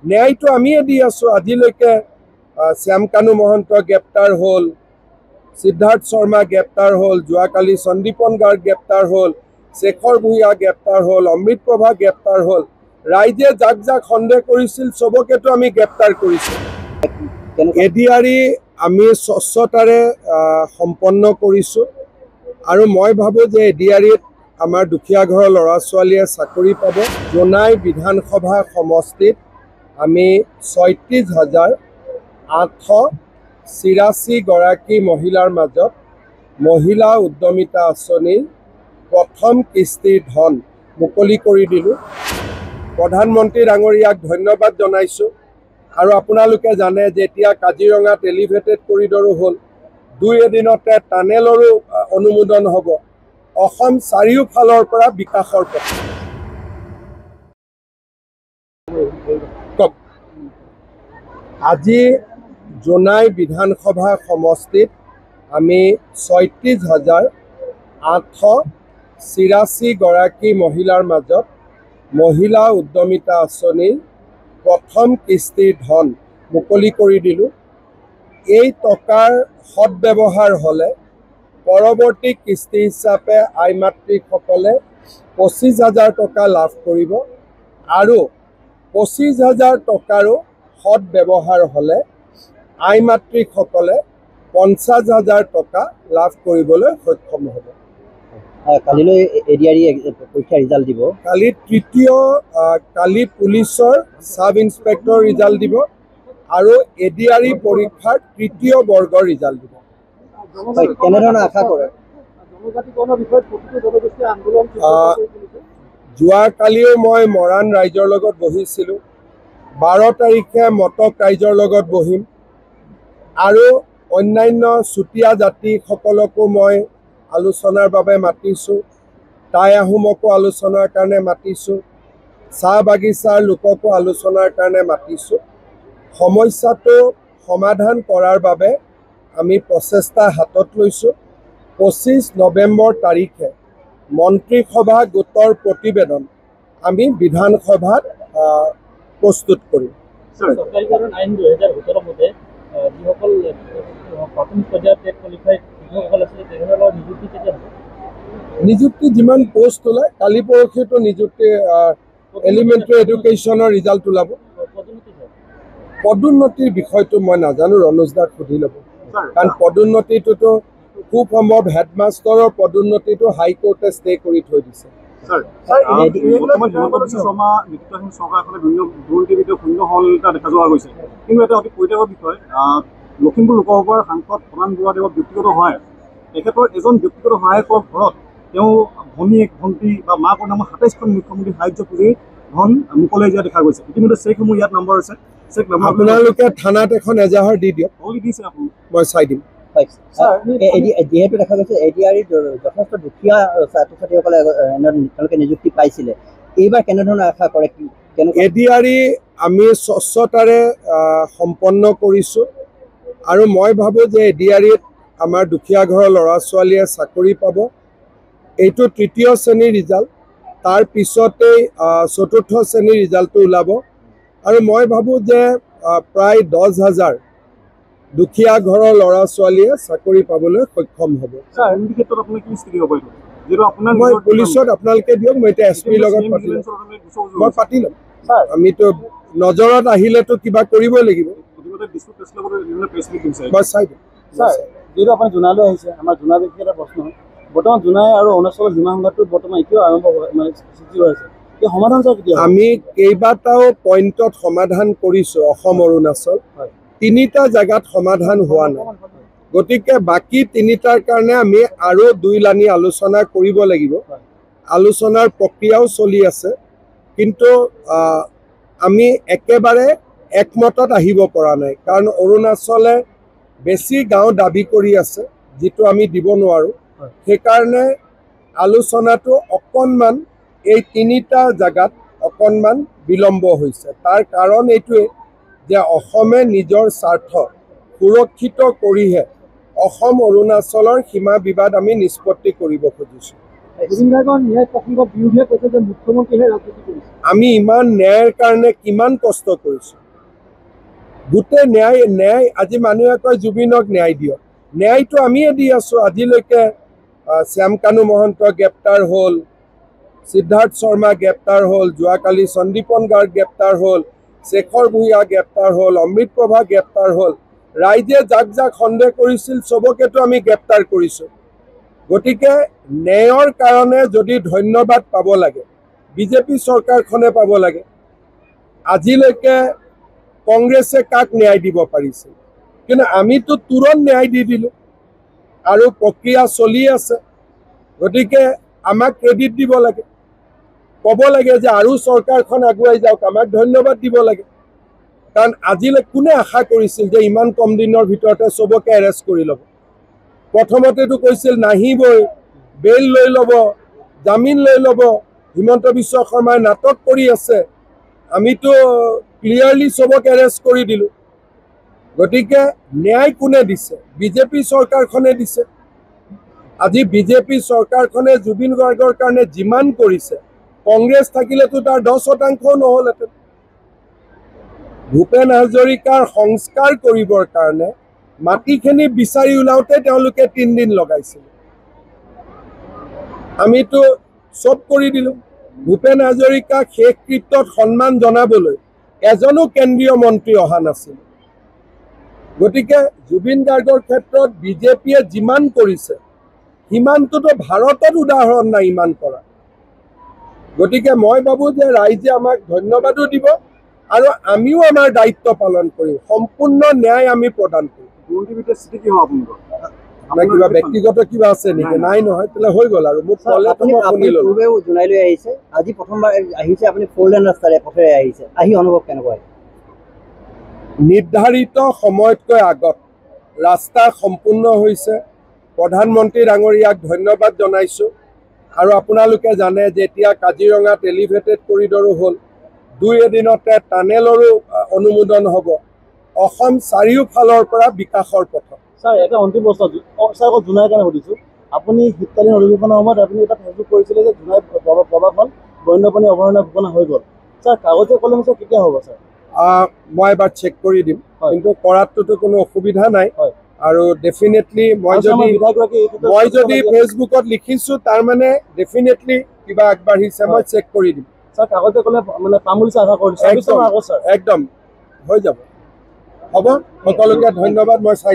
ন্যায়টো আমিয়ে দি আছোঁ। আজিলৈকে শ্যামকানু মহন্ত গ্ৰেপ্তাৰ হ'ল, সিদ্ধাৰ্থ শৰ্মা গ্ৰেপ্তাৰ হ'ল, যোৱাকালি সন্দীপন গাৰ্গ গ্ৰেপ্তাৰ হ'ল, শেখৰ ভূঞা গ্ৰেপ্তাৰ হ'ল, অমৃত প্ৰভা গ্ৰেপ্তাৰ হ'ল। ৰাইজে যাক যাক সন্দেহ কৰিছিল চবকেতো আমি গ্ৰেপ্তাৰ কৰিছোঁ। এডিআৰই আমি স্বচ্ছতাৰে সম্পন্ন কৰিছোঁ আৰু মই ভাবোঁ যে এডিআৰইত আমাৰ দুখীয়া ঘৰৰ ল'ৰা ছোৱালীয়ে চাকৰি পাব। জোনাই বিধানসভা সমষ্টিত আমি ৩৬,৮৮৪ গৰাকী মহিলাৰ মাজত মহিলা উদ্যমিতা আঁচনিৰ প্ৰথম কিস্তিৰ ধন মুকলি কৰি দিলোঁ। প্ৰধানমন্ত্ৰী ডাঙৰীয়াক ধন্যবাদ জনাইছোঁ। আৰু আপোনালোকে জানে যে এতিয়া কাজিৰঙাত এলিভেটেড কৰিডৰো হ'ল, 2 এদিনতে টানেলৰো অনুমোদন হ'ব। অসম চাৰিওফালৰ পৰা বিকাশৰ পথ। আজি জোনাই বিধানসভা সমষ্টিত আমি ৩৬,৮৮৪ গৰাকী মহিলাৰ মাজত মহিলা উদ্যমিতা আঁচনিৰ প্ৰথম কিস্তিৰ ধন মুকলি কৰি দিলোঁ। এই টকাৰ সৎব্যৱহাৰ হ'লে পৰৱৰ্তী কিস্তি হিচাপে আই মাতৃসকলে ২৫,০০০ টকা লাভ কৰিব আৰু ২৫,০০০ টকাৰো সৎব্যৱহাৰ হ'লে আই মাতৃসকলে ৫০,০০০ টকা লাভ কৰিবলৈ সক্ষম হ'ব। কালিলৈ এডিআৰই পৰীক্ষা ৰিজাল্ট দিব। কালি পুলিচৰ সাব ইন্সপেক্টৰ ৰিজাল্ট দিব আৰু এডিআৰই পৰীক্ষাৰ ৩য় বৰ্গৰ ৰিজাল্ট দিব। কেনেধৰণৰ আশা কৰে? যোৱাকালিও মই মৰাণ ৰাইজৰ লগত বহিছিলোঁ। 12 তাৰিখে মটক ৰাইজৰ লগত বহিম আৰু অন্যান্য চুতীয়া জাতিসকলকো মই আলোচনাৰ বাবে মাতিছোঁ। টাই আহোমকো আলোচনাৰ কাৰণে মাতিছোঁ। চাহ বাগিচাৰ লোককো আলোচনাৰ কাৰণে মাতিছোঁ। সমস্যাটো সমাধান কৰাৰ বাবে আমি প্ৰচেষ্টা হাতত লৈছোঁ। 25 নৱেম্বৰ তাৰিখে মন্ত্ৰীসভা গোটৰ প্ৰতিবেদন আমি বিধানসভাত প্ৰস্তুত কৰিম। চৰকাৰীকৰণ আইন 2017 মতে যিসকল প্ৰাথমিক পৰ্যায়ত টেট কোৱালিফাইড শিক্ষকসকল আছিলে তেওঁলোকৰ নিযুক্তি কেতিয়া হ'ব? নিযুক্তি যিমান পোষ্ট ওলায়, কালি পৰহিতো নিযুক্তি এলিমেণ্টাৰী এডুকেশ্যনৰ ৰিজাল্ট ওলাব। পদোন্নতিৰ বিষয়টো মই নাজানো, ৰনোজ দাক সুধি ল'ব। কাৰণ পদোন্নতিটোতো খুব সম্ভৱ হেডমাষ্টাৰৰ পদোন্নতিটো হাইকোৰ্টে ষ্টে কৰি থৈ দিছে। লখিমপুৰ লোকসভাৰ সাংসদ প্ৰধান বৰুৱাদেৱৰ ব্যক্তিগত সহায়, তেখেতৰ এজন ব্যক্তিগত সহায়কৰ ঘৰত তেওঁ ভনীয়েক ভণ্টি বা মাকৰ নামত ২৭খন মুখ্যমন্ত্ৰী সাহায্য পুঁজিৰ ধন মুকলাই দিয়া দেখা গৈছে। ইতিমধ্যে চেকসমূহ ইয়াত নম্বৰ আছে। আপোনালোকে থানাত এখন এজাহাৰ দি দিয়ক, মই চাই দিম। যিহেতু দেখা গৈছে এডিআৰইত যথেষ্ট দুখীয়া ছাত্ৰ ছাত্ৰীসকলে তেওঁলোকে নিযুক্তি পাইছিলে, এইবাৰ কেনেধৰণৰ আশা কৰে? এডিআৰই আমি স্বচ্ছতাৰে সম্পন্ন কৰিছোঁ আৰু মই ভাবোঁ যে এডিআৰইত আমাৰ দুখীয়া ঘৰৰ ল'ৰা ছোৱালীয়ে চাকৰি পাব। এইটো ৩য় শ্ৰেণীৰ ৰিজাল্ট, তাৰ পিছতেই ৪ৰ্থ শ্ৰেণীৰ ৰিজাল্টটো ওলাব আৰু মই ভাবোঁ যে প্ৰায় 10,000 দুখীয়া ঘৰৰ ল'ৰা ছোৱালীয়ে চাকৰি পাবলৈ সক্ষম হ'ব। মই পুলিচত আপোনালোকে দিয়ক, মই এতিয়া এছপিৰ লগত মই পাতি ল'ম। আমিতো নজৰত আহিলেতো কিবা কৰিবই লাগিব। মই চাই দিম। যিহেতু আপুনি জোনালৈ আহিছে, আমাৰ জোনা বিষয়ে এটা প্ৰশ্ন হয়। বৰ্তমান জোনাই আৰু অৰুণাচলৰ সীমা সংঘাতটো বৰ্তমান এতিয়াও আৰম্ভ সৃষ্টি হৈ আছে। এই সমাধান আমি কেইবাটাও পইণ্টত সমাধান কৰিছোঁ। অসম অৰুণাচল 3টা জেগাত সমাধান হোৱা নাই, গতিকে বাকী 3টাৰ কাৰণে আমি আৰু 2 লানি আলোচনা কৰিব লাগিব। আলোচনাৰ প্ৰক্ৰিয়াও চলি আছে, কিন্তু আমি একেবাৰে একমতত আহিব পৰা নাই, কাৰণ অৰুণাচলে বেছি গাঁও দাবী কৰি আছে, যিটো আমি দিব নোৱাৰোঁ। সেইকাৰণে আলোচনাটো অকণমান এই 3টা জেগাত অকণমান বিলম্ব হৈছে। তাৰ কাৰণ এইটোৱে যে অসমে নিজৰ স্বাৰ্থ সুৰক্ষিত কৰিহে অসম অৰুণাচলৰ সীমা বিবাদ আমি নিষ্পত্তি কৰিব খুজিছোঁ। জুবিন গাৰ্গৰ ন্যায় প্ৰসংগৰ বিৰুদ্ধে কৈছে যে মুখ্যমন্ত্ৰীহে ৰাজনীতি কৰিছে। আমি ইমান ন্যায়ৰ কাৰণে কিমান কষ্ট কৰিছোঁ। গোটেই ন্যায় আজি মানুহে কয় জুবিনক ন্যায় দিয়ক, ন্যায়টো আমিয়ে দি আছোঁ। আজিলৈকে শ্যামকানু মহন্ত গ্ৰেপ্তাৰ হ'ল, সিদ্ধাৰ্থ শৰ্মা গ্ৰেপ্তাৰ হ'ল, যোৱাকালি সন্দীপন গাৰ্গ গ্ৰেপ্তাৰ হ'ল, শেখৰ ভূঞা গ্ৰেপ্তাৰ হ'ল, অমৃত প্ৰভা গ্ৰেপ্তাৰ হ'ল। ৰাইজে যাক যাক সন্দেহ কৰিছিল চবকেতো আমি গ্ৰেপ্তাৰ কৰিছোঁ। গতিকে ন্যায়ৰ কাৰণে যদি ধন্যবাদ পাব লাগে বিজেপি চৰকাৰখনে পাব লাগে। আজিলৈকে কংগ্ৰেছে কাক ন্যায় দিব পাৰিছিল, কিন্তু আমিতো তুৰন্ত ন্যায় দি দিলোঁ আৰু প্ৰক্ৰিয়া চলি আছে। গতিকে আমাক ক্ৰেডিট দিব লাগে, ক'ব লাগে যে আৰু চৰকাৰখন আগুৱাই যাওক, আমাক ধন্যবাদ দিব লাগে। কাৰণ আজিলৈ কোনে আশা কৰিছিল যে ইমান কম দিনৰ ভিতৰতে চবকে এৰেষ্ট কৰি ল'ব। প্ৰথমতেতো কৈছিল নাহিবই, বেইল লৈ ল'ব, জামিন লৈ ল'ব, হিমন্ত বিশ্ব শৰ্মাই নাটক কৰি আছে। আমিতো ক্লিয়াৰলি চবক এৰেষ্ট কৰি দিলোঁ। গতিকে ন্যায় কোনে দিছে? বিজেপি চৰকাৰখনে দিছে। আজি বিজেপি চৰকাৰখনে জুবিন গাৰ্গৰ কাৰণে যিমান কৰিছে, কংগ্ৰেছ থাকিলেতো তাৰ 10% নহ'লহেঁতেন। ভূপেন হাজৰিকাৰ সংস্কাৰ কৰিবৰ কাৰণে মাটিখিনি বিচাৰি ওলাওঁতে তেওঁলোকে 3 দিন লগাইছিল। আমিতো চব কৰি দিলোঁ। ভূপেন হাজৰিকাক শেষ কৃত্যত সন্মান জনাবলৈ এজনো কেন্দ্ৰীয় মন্ত্ৰী অহা নাছিল। গতিকে জুবিন গাৰ্গৰ ক্ষেত্ৰত বিজেপিয়ে যিমান কৰিছে সিমানটোতো ভাৰতত উদাহৰণ নাই ইমান কৰা। গতিকে মই ভাবোঁ যে ৰাইজে আমাক ধন্যবাদো দিব আৰু আমিও আমাৰ দায়িত্ব পালন কৰিম, সম্পূৰ্ণ ন্যায় আমি প্ৰদান কৰিম। দুৰ্নীতিবিধৰ স্থিতি কি হ'ব আপোনালোকৰ? আপোনাৰ কিবা ব্যক্তিগত কিবা আছে নেকি? নাই নহয়, তেতিয়াহ'লে হৈ গ'ল আৰু মোক ক'লেতো মই শুনি ল'লোঁ। পূৰ্বেও জোনাই লৈ আহিছে, আজি প্ৰথমবাৰ আহিছে আপুনি 4 লেন ৰাস্তাৰে পথেৰে আহিছে, আহি অনুভৱ কেনেকুৱা? নিৰ্ধাৰিত সময়তকৈ আগত ৰাস্তা সম্পূৰ্ণ হৈছে। প্ৰধানমন্ত্ৰী ডাঙৰীয়াক ধন্যবাদ জনাইছোঁ। আৰু আপোনালোকে জানে যে এতিয়া কাজিৰঙাত এলিভেটেড কৰিডৰো হ'ল, 2 এদিনতে টানেলৰো অনুমোদন হ'ব। অসম চাৰিওফালৰ পৰা বিকাশৰ পথত। ছাৰ এটা অন্তিম প্ৰশ্ন, ছাৰ আকৌ জোনাইৰ কাৰণে সুধিছোঁ। আপুনি শীতকালীন অধিৱেশনৰ সময়ত আপুনি এটা ফেচবুক কৰিছিলে যে জোনাই প্ৰভাৱখন বন্যপ্ৰাণী অভয়াৰণ্য ঘোষণা হৈ গ'ল। ছাৰ কাগজে কলমে ছাৰ কেতিয়া হ'ব ছাৰ? মই এবাৰ চেক কৰি দিম, কিন্তু কৰাটোতো কোনো অসুবিধা নাই। আৰু ডেফিনেটলি মই যদি ফেচবুকত লিখিছোঁ তাৰমানে ডেফিনেটলি কিবা আগবাঢ়িছে, মই চেক কৰি দিম। ছাৰ কাগজে কলে মানে পাম বুলি আশা কৰিছোঁ। একদম হৈ যাব। হ'ব, সকলোকে ধন্যবাদ। মই